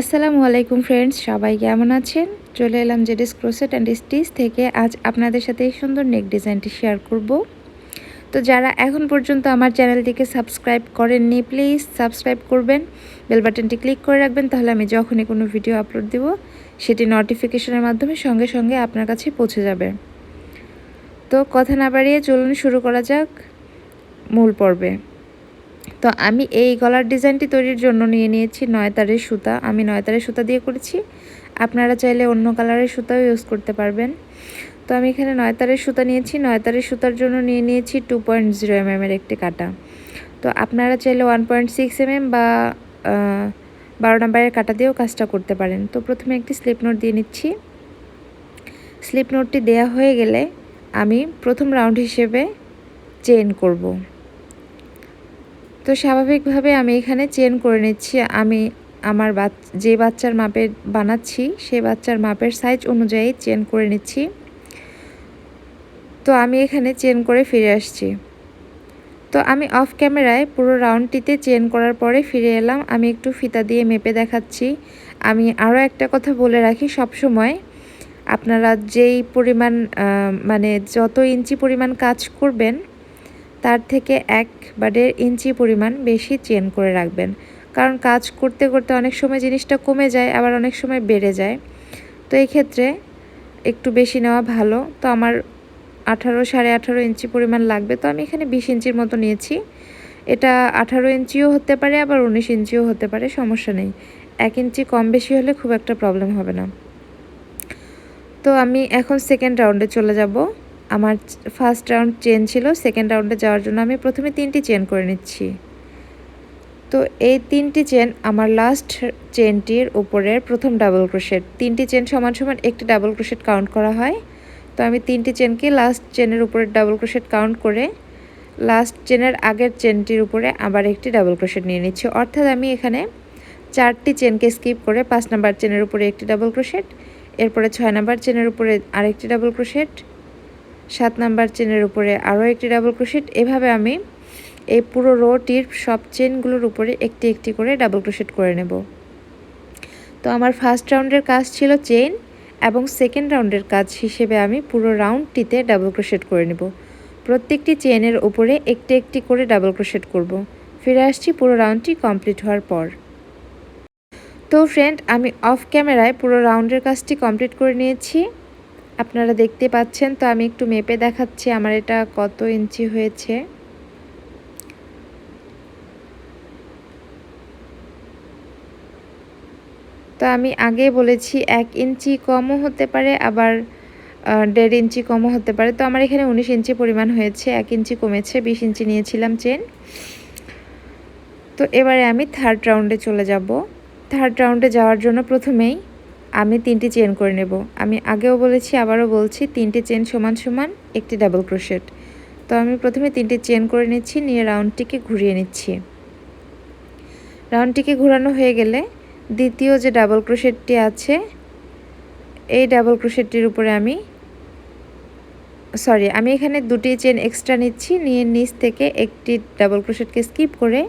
আসসালামু আলাইকুম ফ্রেন্ডস, সবাই কেমন আছেন? চলে এলাম জেডিস ক্রোশেট অ্যান্ড স্টিচ থেকে। আজ আপনাদের সাথে এই সুন্দর নেক ডিজাইনটি শেয়ার করব। তো যারা এখন পর্যন্ত আমার চ্যানেলটিকে সাবস্ক্রাইব করেননি, প্লিজ সাবস্ক্রাইব করবেন, বেল বাটনটি ক্লিক করে রাখবেন, তাহলে আমি যখনই কোনো ভিডিও আপলোড দেব সেটি নোটিফিকেশনের মাধ্যমে সঙ্গে সঙ্গে আপনার কাছে পৌঁছে যাবে। তো কথা না বাড়িয়ে চলুন শুরু করা যাক মূল পর্বে। তো আমি এই গলার ডিজাইনটি তৈরির জন্য নিয়ে নিয়েছি 9 তারের সুতা। আমি 9 তারের সুতা দিয়ে করেছি, আপনারা চাইলে অন্য কালারের সুতাও ইউজ করতে পারবেন। তো আমি এখানে 9 তারের সুতা নিয়েছি। 9 তারের সুতার জন্য নিয়ে নিয়েছি 2.0 mm এর একটি কাটা। তো আপনারা চাইলে 1.6 mm বা 12 নম্বরের কাটা দিয়েও কাজটা করতে পারেন। তো প্রথমে একটি স্লিপ নোট দিয়ে নিচ্ছি। স্লিপ নোটটি দেওয়া হয়ে গেলে আমি প্রথম রাউন্ড হিসেবে চেইন করব। তো স্বাভাবিকভাবে আমি এখানে চেন করে নিচ্ছি। আমি আমার যে বাচ্চার মাপের বানাচ্ছি সেই বাচ্চার মাপের সাইজ অনুযায়ী চেন করে নিচ্ছি। তো আমি এখানে চেন করে ফিরে আসছি। তো আমি অফ ক্যামেরায় পুরো রাউন্ডটিতে চেন করার পরে ফিরে এলাম। আমি একটু ফিতা দিয়ে মেপে দেখাচ্ছি। আমি আরও একটা কথা বলে রাখি, সব সময় আপনারা যেই পরিমাণ মানে যত ইঞ্চি পরিমাণ কাজ করবেন তার থেকে 1 বা 1.5 ইঞ্চি পরিমাণ বেশি চেন করে রাখবেন, কারণ কাজ করতে করতে অনেক সময় জিনিসটা কমে যায়, আবার অনেক সময় বেড়ে যায়। তো এই ক্ষেত্রে একটু বেশি নেওয়া ভালো। তো আমার 18-18.5 ইঞ্চি পরিমাণ লাগবে। তো আমি এখানে 20 ইঞ্চির মতো নিয়েছি। এটা 18 ইঞ্চিও হতে পারে, আবার 19 ইঞ্চিও হতে পারে, সমস্যা নেই। 1 ইঞ্চি কম বেশি হলে খুব একটা প্রবলেম হবে না। তো আমি এখন সেকেন্ড রাউন্ডে চলে যাব। আমার ফার্স্ট রাউন্ড চেন ছিল, সেকেন্ড রাউন্ডে যাওয়ার জন্য আমি প্রথমে 3টি চেন করে নিচ্ছি। তো এই 3টি চেন আমার লাস্ট চেনটির উপরের প্রথম ডাবল ক্রোশেট। 3টি চেন সমান সমান একটি ডাবল ক্রোশেট কাউন্ট করা হয়। তো আমি 3টি চেনকে লাস্ট চেনের উপরে ডাবল ক্রোশেট কাউন্ট করে লাস্ট চেনের আগের চেনটির উপরে আবার একটি ডাবল ক্রোশেট নিয়ে নিচ্ছি। অর্থাৎ আমি এখানে 4টি চেনকে স্কিপ করে 5 নাম্বার চেনের উপরে একটি ডাবল ক্রোশেট, এরপরে 6 নাম্বার চেনের উপরে আরেকটি ডাবল ক্রোশেট, 7 নাম্বার চেনের উপরে আরও একটি ডাবল ক্রোশেট, এভাবে আমি এই পুরো রোটির সব চেনগুলোর উপরে একটি একটি করে ডাবল ক্রোশেট করে নেব। তো আমার ফার্স্ট রাউন্ডের কাজ ছিল চেন, এবং সেকেন্ড রাউন্ডের কাজ হিসেবে আমি পুরো রাউন্ডটিতে ডাবল ক্রোশেট করে নেব। প্রত্যেকটি চেনের উপরে একটি একটি করে ডাবল ক্রোশেট করব। ফিরে আসছি পুরো রাউন্ডটি কমপ্লিট হওয়ার পর। তো ফ্রেন্ড, আমি অফ ক্যামেরায় পুরো রাউন্ডের কাজটি কমপ্লিট করে নিয়েছি, আপনারা দেখতে পাচ্ছেন। তো আমি একটু মেপে দেখাচ্ছি আমার এটা কত ইঞ্চি হয়েছে। তো আমি আগে বলেছি 1 ইঞ্চি কমও হতে পারে, আবার 1.5 ইঞ্চি কমও হতে পারে। তো আমার এখানে 19 ইঞ্চি পরিমাণ হয়েছে, 1 ইঞ্চি কমেছে, 20 ইঞ্চি নিয়েছিলাম চেন। তো এবারে আমি থার্ড রাউন্ডে চলে যাব। থার্ড রাউন্ডে যাওয়ার জন্য প্রথমেই আমি 3টি চেন করে নেব। আমি আগেও বলেছি, আবারও বলছি, 3টি চেন সমান সমান একটি ডাবল ক্রোশেট। তো আমি প্রথমে 3টি চেন করে নিচ্ছি, নিয়ে রাউন্ডটিকে ঘুরিয়ে নিচ্ছি। রাউন্ডটিকে ঘোরানো হয়ে গেলে দ্বিতীয় যে ডাবল ক্রোশেটটি আছে এই ডাবল ক্রোশেটটির উপরে আমি এখানে 2টি চেন এক্সট্রা নিচ্ছি, নিয়ে নিচ থেকে একটি ডাবল ক্রোশেটকে স্কিপ করে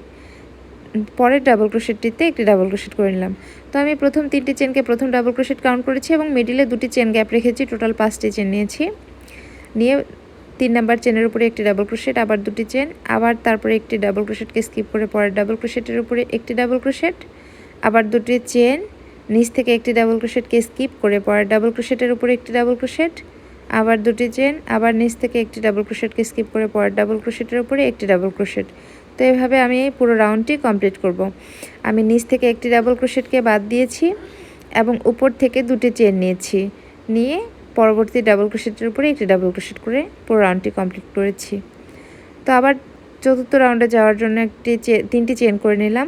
পরের ডাবল ক্রোশেটটিতে একটি ডাবল ক্রোশেট করে নিলাম। তো আমি প্রথম 3টি চেনকে প্রথম ডাবল ক্রোশেট কাউন্ট করেছি এবং মিডিলে 2টি চেন গ্যাপ রেখেছি, টোটাল 5টি চেন নিয়েছি। নিয়ে 3 নাম্বার চেনের উপরে একটি ডাবল ক্রোশেট, আবার 2টি চেন, আবার তারপরে একটি ডাবল ক্রোশেটকে স্কিপ করে পরের ডাবল ক্রোশেটের উপরে একটি ডাবল ক্রোশেট, আবার 2টি চেন, নিচ থেকে একটি ডাবল ক্রোশেটকে স্কিপ করে পরের ডাবল ক্রোশেটের উপরে একটি ডাবল ক্রোশেট, আবার 2টি চেন, আবার নিচ থেকে একটি ডাবল ক্রোশেটকে স্কিপ করে পরের ডাবল ক্রোশেটের উপরে একটি ডাবল ক্রোশেট। তো এভাবে আমি পুরো রাউন্ডটি কমপ্লিট করব। আমি নিচ থেকে একটি ডাবল ক্রোশেটকে বাদ দিয়েছি এবং উপর থেকে 2টি চেন নিয়েছি, নিয়ে পরবর্তী ডাবল ক্রোশেটের উপরে একটি ডাবল ক্রোশেট করে পুরো রাউন্ডটি কমপ্লিট করেছি। তো আবার চতুর্থ রাউন্ডে যাওয়ার জন্য 3টি চেন করে নিলাম,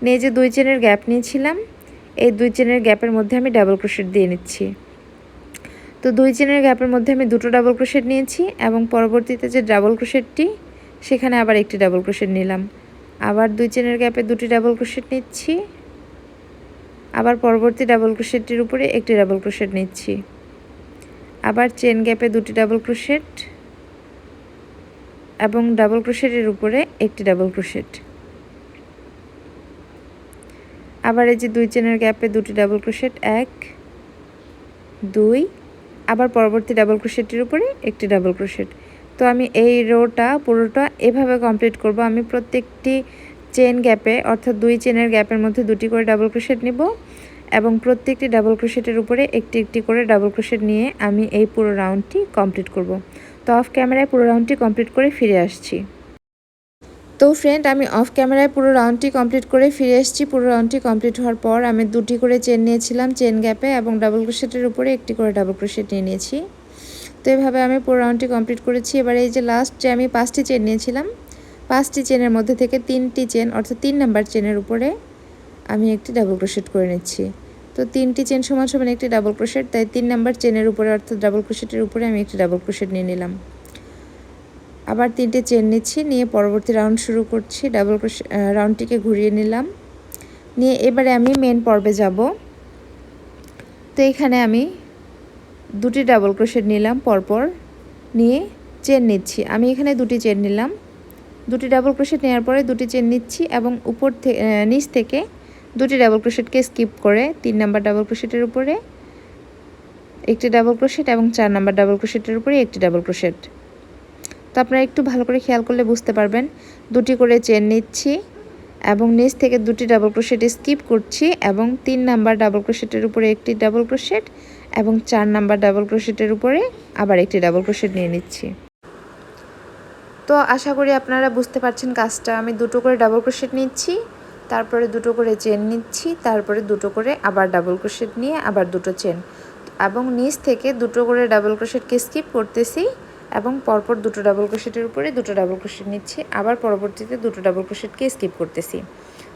নিয়ে যে 2 চেনের গ্যাপ নিয়েছিলাম এই 2 চেনের গ্যাপের মধ্যে আমি ডাবল ক্রোশেট দিয়ে নিচ্ছি। তো 2 চেনের গ্যাপের মধ্যে আমি 2টো ডাবল ক্রোশেট নিয়েছি এবং পরবর্তীতে যে ডাবল ক্রোশেটটি সেখানে আবার একটি ডাবল ক্রোশেট নিলাম, আবার 2 চেনের গ্যাপে 2টি ডাবল ক্রোশেট নিচ্ছি, আবার পরবর্তী ডাবল ক্রোশেটটির উপরে একটি ডাবল ক্রোশেট নিচ্ছি, আবার চেন গ্যাপে 2টি ডাবল ক্রোশেট এবং ডাবল ক্রোশেটের উপরে একটি ডাবল ক্রোশেট, আবার এই যে 2 চেনের গ্যাপে দুটি ডাবল ক্রোশেট, 1 2, আবার পরবর্তী ডাবল ক্রোশেটের উপরে একটি ডাবল ক্রোশেট। তো আমি এই রোটা পুরোটা এভাবে কমপ্লিট করব। আমি প্রত্যেকটি চেন গ্যাপে অর্থাৎ 2 চেনের গ্যাপের মধ্যে দুটি করে ডাবল ক্রোশেট নিব এবং প্রত্যেকটি ডাবল ক্রোশেটের উপরে একটি একটি করে ডাবল ক্রোশেট নিয়ে আমি এই পুরো রাউন্ডটি কমপ্লিট করব। তো অফ ক্যামেরায় পুরো রাউন্ডটি কমপ্লিট করে ফিরে আসছি। তো ফ্রেন্ড, আমি অফ ক্যামেরায় পুরো রাউন্ডটি কমপ্লিট করে ফিরে এসেছি। পুরো রাউন্ডটি কমপ্লিট হওয়ার পর আমি দুটি করে চেন নিয়েছিলাম চেন গ্যাপে এবং ডাবল ক্রোশেটের উপরে একটি করে ডাবল ক্রোশেট নিয়ে নিয়েছি। তো এইভাবে আমি পুরো রাউন্ডটি কমপ্লিট করেছি। এবার এই যে লাস্ট যে আমি 5টি চেন নিয়েছিলাম, 5টি চেনের মধ্যে থেকে 3টি চেন অর্থাৎ 3 নাম্বার চেনের উপরে আমি একটি ডাবল ক্রোশেট করে নিচ্ছি। তো 3টি চেন সমান সমান একটি ডাবল ক্রোশেট, তাই 3 নাম্বার চেনের উপরে অর্থাৎ ডাবল ক্রোশেটের উপরে আমি একটি ডাবল ক্রোশেট নিয়ে নিলাম। আবার 3টে চেন নিচ্ছি, নিয়ে পরবর্তী রাউন্ড শুরু করছি। ডাবল ক্রোশেট রাউন্ডটিকে ঘুরিয়ে নিলাম, নিয়ে এবারে আমি মেন পর্বে যাব। তো এখানে আমি দুটি ডাবল ক্রোশেট নিলাম পরপর, নিয়ে চেন নিচ্ছি। আমি এখানে দুটি চেন নিলাম, দুটি ডাবল ক্রোশেট নেওয়ার পরে দুটি চেন নিচ্ছি এবং উপর থেকে নিচ থেকে দুটি ডাবল ক্রোশেটকে স্কিপ করে 3 নাম্বার ডাবল ক্রোশেটের উপরে একটি ডাবল ক্রোশেট এবং 4 নাম্বার ডাবল ক্রোশেটের উপরে একটি ডাবল ক্রোশেট। তো আপনারা একটু ভালো করে খেয়াল করলে বুঝতে পারবেন। দুটি করে চেন নিচ্ছি এবং নিচ থেকে দুটি ডাবল ক্রোশেট স্কিপ করছি এবং 3 নাম্বার ডাবল ক্রোশেটের উপরে একটি ডাবল ক্রোশেট এবং 4 নাম্বার ডাবল ক্রোশেটের উপরে আবার একটি ডাবল ক্রোশেট নিয়ে নিচ্ছি। তো আশা করি আপনারা বুঝতে পারছেন কাজটা। আমি দুটো করে ডাবল ক্রোশেট নিচ্ছি, তারপরে দুটো করে চেন নিচ্ছি, তারপরে দুটো করে আবার ডাবল ক্রোশেট নিয়ে আবার দুটো চেন এবং নিচ থেকে দুটো করে ডাবল ক্রোশেটকে স্কিপ করতেছি এবং পরপর দুটো ডাবল ক্রোশেটের উপরে দুটো ডাবল ক্রোশেট নিচ্ছি, আবার পরবর্তীতে দুটো ডাবল ক্রোশেটকে স্কিপ করতেছি।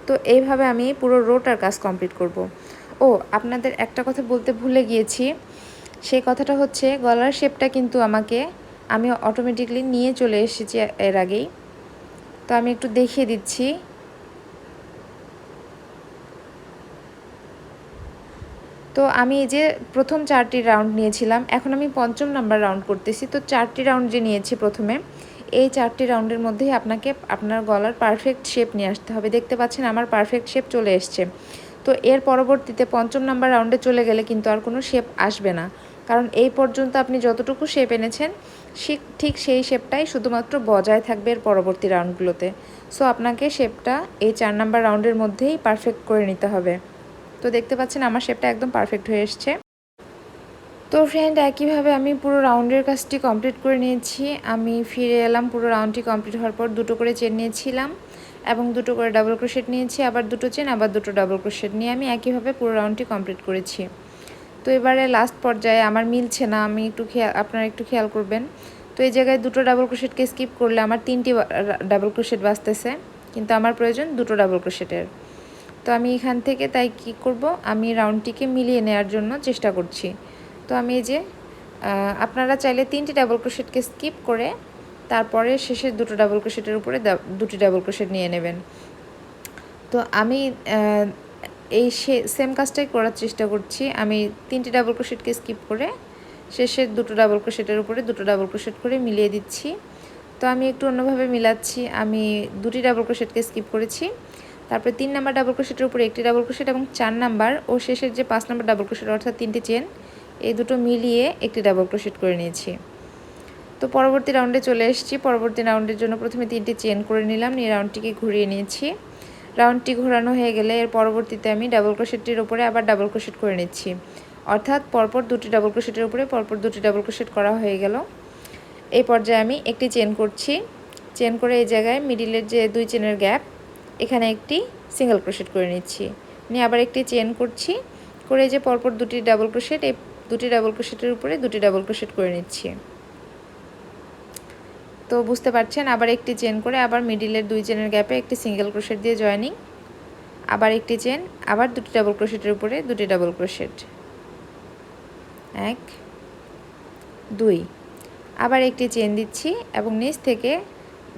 তো এইভাবে আমি পুরো রোটার কাজ কমপ্লিট করব। ও আপনাদের একটা কথা বলতে ভুলে গিয়েছি, সেই কথাটা হচ্ছে গলার শেপটা কিন্তু আমি অটোমেটিকলি নিয়ে চলে এসেছি এর আগেই। তো আমি একটু দেখিয়ে দিচ্ছি। তো আমি এই যে প্রথম 4টি রাউন্ড নিয়েছিলাম, এখন আমি 5ম নাম্বার রাউন্ড করতেছি। তো 4টি রাউন্ড যে নিয়েছি প্রথমে, এই 4টি রাউন্ডের মধ্যেই আপনাকে আপনার গলার পারফেক্ট শেপ নিয়ে আসতে হবে। দেখতে পাচ্ছেন আমার পারফেক্ট শেপ চলে এসছে। তো এর পরবর্তীতে 5ম নাম্বার রাউন্ডে চলে গেলে কিন্তু আর কোনো শেপ আসবে না, কারণ এই পর্যন্ত আপনি যতটুকু শেপ এনেছেন ঠিক সেই শেপটাই শুধুমাত্র বজায় থাকবে এর পরবর্তী রাউন্ডগুলোতে। সো আপনাকে শেপটা এই 4 নাম্বার রাউন্ডের মধ্যেই পারফেক্ট করে নিতে হবে। তো দেখতে পাচ্ছেন আমার শেপটা একদম পারফেক্ট হয়ে এসছে। তো ফ্রেন্ড, একইভাবে আমি পুরো রাউন্ডের কাজটি কমপ্লিট করে নিয়েছি। আমি ফিরে এলাম পুরো রাউন্ডটি কমপ্লিট হওয়ার পর দুটো করে চেন নিয়েছিলাম এবং দুটো করে ডাবল ক্রোশেট নিয়েছি, আবার দুটো চেন আবার দুটো ডাবল ক্রোশেট নিয়ে আমি একইভাবে পুরো রাউন্ডটি কমপ্লিট করেছি। তো এবারে লাস্ট পর্যায়ে আমার মিলছে না, আপনারা একটু খেয়াল করবেন। তো এই জায়গায় দুটো ডাবল ক্রোশেটকে স্কিপ করলে আমার 3টি ডাবল ক্রোশেট বাঁচতেছে, কিন্তু আমার প্রয়োজন দুটো ডাবল ক্রোশেটের। তো আমি এখান থেকে তাই কি করব, আমি রাউন্ডটিকে মিলিয়ে নেওয়ার জন্য চেষ্টা করছি। তো আমি এই যে আপনারা চাইলে 3টি ডাবল ক্রোশেটকে স্কিপ করে তারপরে শেষের দুটো ডাবল ক্রোশেটের উপরে দুটি ডাবল ক্রোশেট নিয়ে নেবেন। তো আমি এই সেম কাজটাই করার চেষ্টা করছি। আমি 3টি ডাবল ক্রোশেটকে স্কিপ করে শেষের দুটো ডাবল ক্রোশেটের উপরে দুটো ডাবল ক্রোশেট করে মিলিয়ে দিচ্ছি। তো আমি একটু অন্যভাবে মিলাচ্ছি। আমি দুটি ডাবল ক্রোশেটকে স্কিপ করেছি, তারপরে 3 নাম্বার ডাবল ক্রোশেটের উপরে একটি ডাবল ক্রোশেট এবং 4 নাম্বার ও শেষের যে 5 নাম্বার ডাবল ক্রোশেট অর্থাৎ 3টি চেন, এই দুটো মিলিয়ে একটি ডাবল ক্রোশেট করে নিয়েছি। তো পরবর্তী রাউন্ডে চলে এসেছি। পরবর্তী রাউন্ডের জন্য প্রথমে 3টি চেন করে নিলাম, নিয়ে রাউন্ডটিকে ঘুরিয়ে নিয়েছি। রাউন্ডটি ঘোরানো হয়ে গেলে এর পরবর্তীতে আমি ডাবল ক্রোশেটটির উপরে আবার ডাবল ক্রোশেট করে নিচ্ছি, অর্থাৎ পরপর দুটি ডাবল ক্রোশেটের উপরে পরপর দুটি ডাবল ক্রোশেট করা হয়ে গেল। এই পর্যায়ে আমি একটি চেন করছি, চেন করে এই জায়গায় মিডিলের যে 2 চেনের গ্যাপ, এখানে একটি সিঙ্গেল ক্রোশেট করে নিচ্ছি, নিয়ে আবার একটি চেন করছি, করে যে পরপর দুটি ডাবল ক্রোশেট, এই দুটি ডাবল ক্রোশেটের উপরে দুটি ডাবল ক্রোশেট করে নিচ্ছি। তো বুঝতে পারছেন, আবার একটি চেন করে আবার মিডিলের 2 চেনের গ্যাপে একটি সিঙ্গেল ক্রোশেট দিয়ে জয়েনিং, আবার একটি চেন, আবার দুটি ডাবল ক্রোশেটের উপরে দুটি ডাবল ক্রোশেট, 1 2, আবার একটি চেন দিচ্ছি এবং নিচ থেকে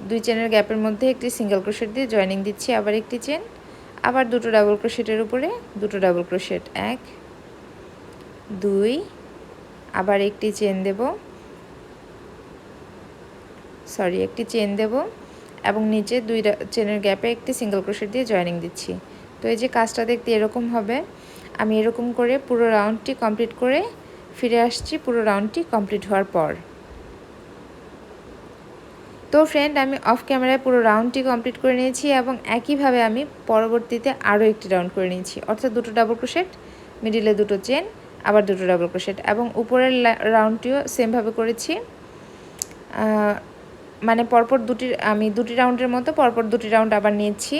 2 চেনের গ্যাপের মধ্যে একটি সিঙ্গেল ক্রোশেট দিয়ে জয়েনিং দিচ্ছি, আবার একটি চেন, আবার দুটো ডাবল ক্রোশেটের উপরে দুটো ডাবল ক্রোশেট, 1 2, আবার একটি চেন দেব, একটি চেন দেব এবং নিচে 2 চেনের গ্যাপে একটি সিঙ্গেল ক্রোশেট দিয়ে জয়েনিং দিচ্ছি। তো এই যে কাজটা দেখতে এরকম হবে। আমি এরকম করে পুরো রাউন্ডটি কমপ্লিট করে ফিরে আসছি পুরো রাউন্ডটি কমপ্লিট হওয়ার পর। তো ফ্রেন্ড, আমি অফ ক্যামেরায় পুরো রাউন্ডটি কমপ্লিট করে নিয়েছি এবং একইভাবে আমি পরবর্তীতে আরও একটি রাউন্ড করে নিয়েছি, অর্থাৎ দুটো ডাবল ক্রোশেট, মিডিলে দুটো চেন, আবার দুটো ডাবল ক্রোশেট, এবং উপরের রাউন্ডটিও সেমভাবে করেছি। মানে পরপর আমি দুটি রাউন্ডের মতো পরপর দুটি রাউন্ড আবার নিয়েছি।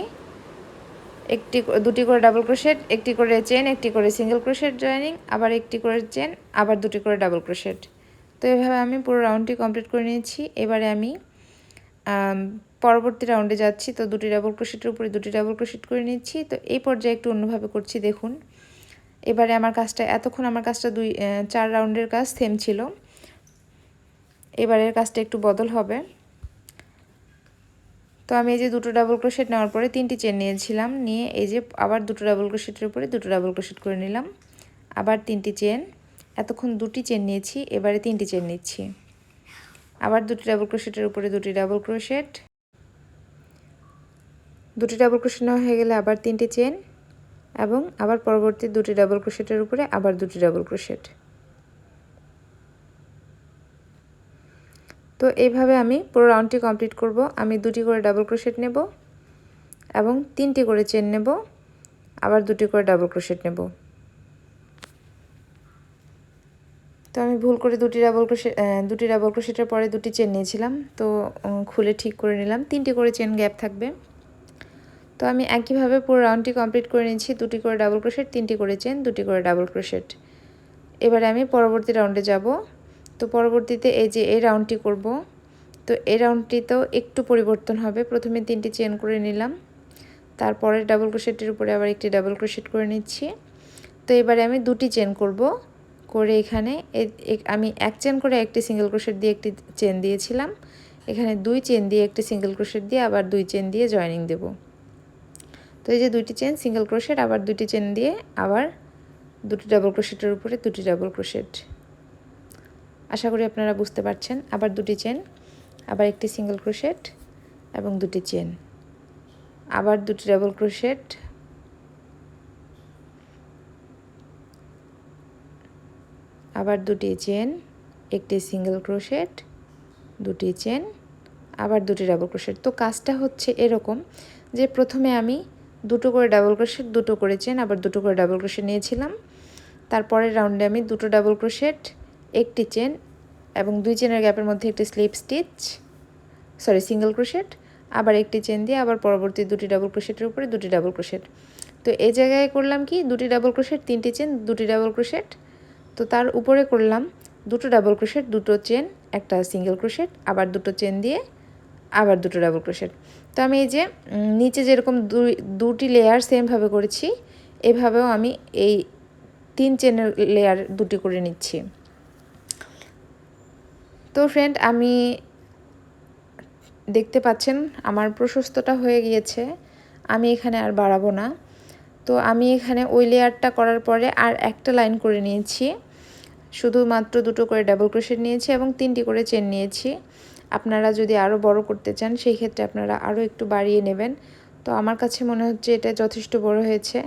দুটি করে ডাবল ক্রোশেট, একটি করে চেন, একটি করে সিঙ্গেল ক্রোশেট জয়েনিং, আবার একটি করে চেন, আবার দুটি করে ডাবল ক্রোশেট। তো এভাবে আমি পুরো রাউন্ডটি কমপ্লিট করে নিয়েছি। এবারে আমি পরবর্তী রাউন্ডে যাচ্ছি। তো দুটি ডাবল ক্রোশেটের উপরে দুটি ডাবল ক্রোশেট করে নিচ্ছি। তো এই পর্যায়ে একটু অন্যভাবে করছি, দেখুন। এবারে আমার কাজটা এতক্ষণ আমার কাজটা 4 রাউন্ডের কাজ সেম ছিল, এবারের কাজটা একটু বদল হবে। তো আমি এই যে দুটো ডাবল ক্রোশেট নেওয়ার পরে 3টি চেন নিয়েছিলাম, নিয়ে এই যে আবার দুটো ডাবল ক্রোশেটের উপরে দুটো ডাবল ক্রোশেট করে নিলাম, আবার 3টি চেন। এতক্ষণ 2টি চেন নিয়েছি, এবারে 3টি চেন নিচ্ছি, আবার দুটি ডাবল ক্রোশেটের উপরে দুটি ডাবল ক্রোশেট, দুটি ডাবল ক্রোশেট নেওয়া হয়ে গেলে আবার 3টি চেন, এবং আবার পরবর্তী দুটি ডাবল ক্রোশেটের উপরে আবার দুটি ডাবল ক্রোশেট। তো এইভাবে আমি পুরো রাউন্ডটি কমপ্লিট করব। আমি দুটি করে ডাবল ক্রোশেট নেব এবং 3টি করে চেন নেব, আবার দুটি করে ডাবল ক্রোশেট নেব। তো আমি ভুল করে দুটি ডাবল ক্রোশেটের পরে দুটি চেন নিয়েছিলাম, তো খুলে ঠিক করে নিলাম, 3টি করে চেন গ্যাপ থাকবে। তো আমি একইভাবে পুরো রাউন্ডটি কমপ্লিট করে নিয়েছি, দুটি করে ডাবল ক্রোশেট, 3টি করে চেন, দুটি করে ডাবল ক্রোশেট। এবারে আমি পরবর্তী রাউন্ডে যাব। তো পরবর্তীতে এই যে এই রাউন্ডটি করব। তো এই রাউন্ডটিতেও একটু পরিবর্তন হবে। প্রথমে 3টি চেন করে নিলাম, তারপরে ডাবল ক্রোশেটের উপরে আবার একটি ডাবল ক্রোশেট করে নিচ্ছি। তো এবারে আমি দুটি চেন করব, করে এখানে আমি এক চেন করে একটি সিঙ্গেল ক্রোশেট দিয়ে একটি চেন দিয়েছিলাম, এখানে 2 চেন দিয়ে একটি সিঙ্গেল ক্রোশেট দিয়ে আবার 2 চেন দিয়ে জয়েনিং দেব। তো এই যে 2টি চেন, সিঙ্গেল ক্রোশেট, আবার 2টি চেন দিয়ে আবার দুটি ডাবল ক্রোশেটের উপরে দুটি ডাবল ক্রোশেট। আশা করি আপনারা বুঝতে পারছেন। আবার 2টি চেন, আবার একটি সিঙ্গেল ক্রোশেট এবং 2টি চেন, আবার 2টি ডাবল ক্রোশেট, আবার 2টি চেন, একটি সিঙ্গেল ক্রোশেট, 2টি চেন, আবার 2টি ডাবল ক্রোশেট। তো কাজটা হচ্ছে এরকম যে প্রথমে আমি দুটো করে ডাবল ক্রোশেট, দুটো করে চেন, আবার দুটো করে ডাবল ক্রোশেট নিয়েছিলাম। তারপরের রাউন্ডে আমি দুটো ডাবল ক্রোশেট, একটি চেন এবং 2 চেনের গ্যাপের মধ্যে একটি সিঙ্গেল ক্রোশেট, আবার একটি চেন দিয়ে আবার পরবর্তী দুটি ডাবল ক্রোশেটের উপরে দুটি ডাবল ক্রোশেট। তো এই জায়গায় করলাম কি, দুটি ডাবল ক্রোশেট, 3টি চেন, দুটি ডাবল ক্রোশেট। তো তার উপরে করলাম দুটো ডাবল ক্রোশেট, দুটো চেন, একটা সিঙ্গেল ক্রোশেট, আবার দুটো চেন দিয়ে আবার দুটো ডাবল ক্রোশেট। তো আমি এই যে নিচে যেরকম দুটি লেয়ার সেমভাবে করেছি, এভাবেও আমি এই 3 চেনের লেয়ার দুটি করে নিচ্ছি। তো ফ্রেন্ড, আমি দেখতে পাচ্ছেন আমার প্রশস্তটা হয়ে গিয়েছে, আমি এখানে আর বাড়াবো না। তো আমি এখানে ওই লেয়ারটা করার পরে আর একটা লাইন করে নিয়েছি, শুধুমাত্র দুটো করে ডাবল ক্রোশেট নিয়েছি এবং 3টি করে চেন নিয়েছি। আপনারা যদি আরও বড় করতে চান সেই ক্ষেত্রে আপনারা আরও একটু বাড়িয়ে নেবেন। তো আমার কাছে মনে হচ্ছে এটা যথেষ্ট বড় হয়েছে।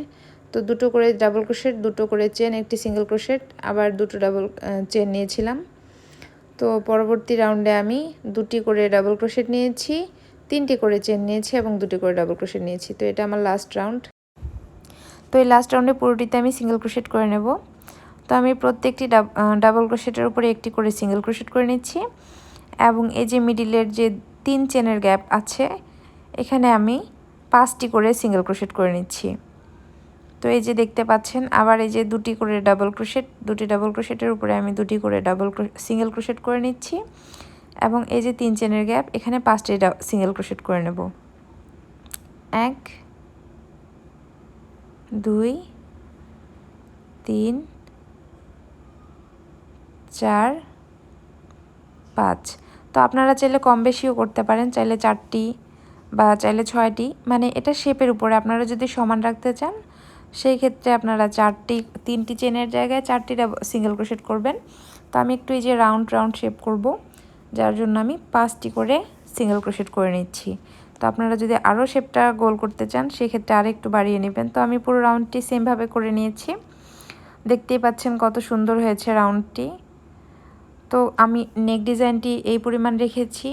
তো দুটো করে ডাবল ক্রোশেট, দুটো করে চেন, একটি সিঙ্গেল ক্রোশেট, আবার দুটো ডাবল চেন নিয়েছিলাম। তো পরবর্তী রাউন্ডে আমি দুটি করে ডাবল ক্রোশেট নিয়েছি, 3টি করে চেন নিয়েছি এবং দুটি করে ডাবল ক্রোশেট নিয়েছি। তো এটা আমার লাস্ট রাউন্ড। তো এই লাস্ট রাউন্ডে পুরোটিতে আমি সিঙ্গেল ক্রোশেট করে নেব। তো আমি প্রত্যেকটি ডাবল ক্রোশেটের উপরে একটি করে সিঙ্গেল ক্রোশেট করে নিচ্ছি এবং এই যে মিডিলের যে 3 চেনের গ্যাপ আছে এখানে আমি 5টি করে সিঙ্গেল ক্রোশেট করে নিচ্ছি। তো এই যে দেখতে পাচ্ছেন, আবার এই যে দুটি করে ডাবল ক্রোশেট, দুটি ডাবল ক্রোশেটের উপরে আমি দুটি করে সিঙ্গেল ক্রোশেট করে নিচ্ছি এবং এই যে 3 চেনের গ্যাপ এখানে 5টি সিঙ্গেল ক্রোশেট করে নেব। 1 2 3 4 5। তো আপনারা চাইলে কম বেশিও করতে পারেন, চাইলে 4টি বা চাইলে 6টি, মানে এটা শেপের উপরে। আপনারা যদি সমান রাখতে চান সেই ক্ষেত্রে আপনারা 3টি চেনের জায়গায় 4টি সিঙ্গেল ক্রোশেট করবেন। তো আমি একটু এই যে রাউন্ড শেপ করব, যার জন্য আমি 5টি করে সিঙ্গেল ক্রোশেট করে নিচ্ছি। তো আপনারা যদি আরও শেপটা গোল করতে চান সেক্ষেত্রে আর একটু বাড়িয়ে নেবেন। তো আমি পুরো রাউন্ডটি সেমভাবে করে নিয়েছি। দেখতেই পাচ্ছেন কত সুন্দর হয়েছে রাউন্ডটি। তো আমি নেক ডিজাইনটি এই পরিমাণ রেখেছি।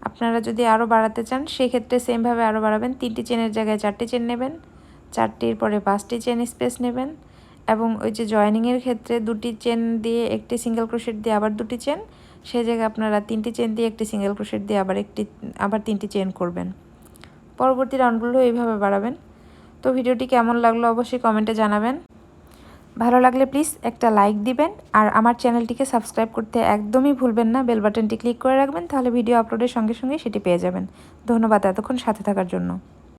আপনারা যদি আরও বাড়াতে চান সেক্ষেত্রে সেমভাবে আরও বাড়াবেন। 3টি চেনের জায়গায় 4টি চেন নেবেন, 4টির পরে 5টি চেন স্পেস নেবেন এবং ওই যে জয়েনিংয়ের ক্ষেত্রে 2টি চেন দিয়ে একটি সিঙ্গেল ক্রোশেট দিয়ে আবার 2টি চেন, সেই জায়গায় আপনারা 3টি চেন দিয়ে একটি সিঙ্গেল ক্রোশেট দিয়ে আবার 3টি চেন করবেন। পরবর্তী রাউন্ডগুলো এইভাবে বাড়াবেন। তো ভিডিওটি কেমন লাগলো অবশ্যই কমেন্টে জানাবেন। ভালো লাগলে প্লিজ একটা লাইক দিবেন আর আমার চ্যানেলটিকে সাবস্ক্রাইব করতে একদমই ভুলবেন না। বেল বাটনটি ক্লিক করে রাখবেন, তাহলে ভিডিও আপলোডের সঙ্গে সঙ্গে সেটি পেয়ে যাবেন। ধন্যবাদ এতক্ষণ সাথে থাকার জন্য।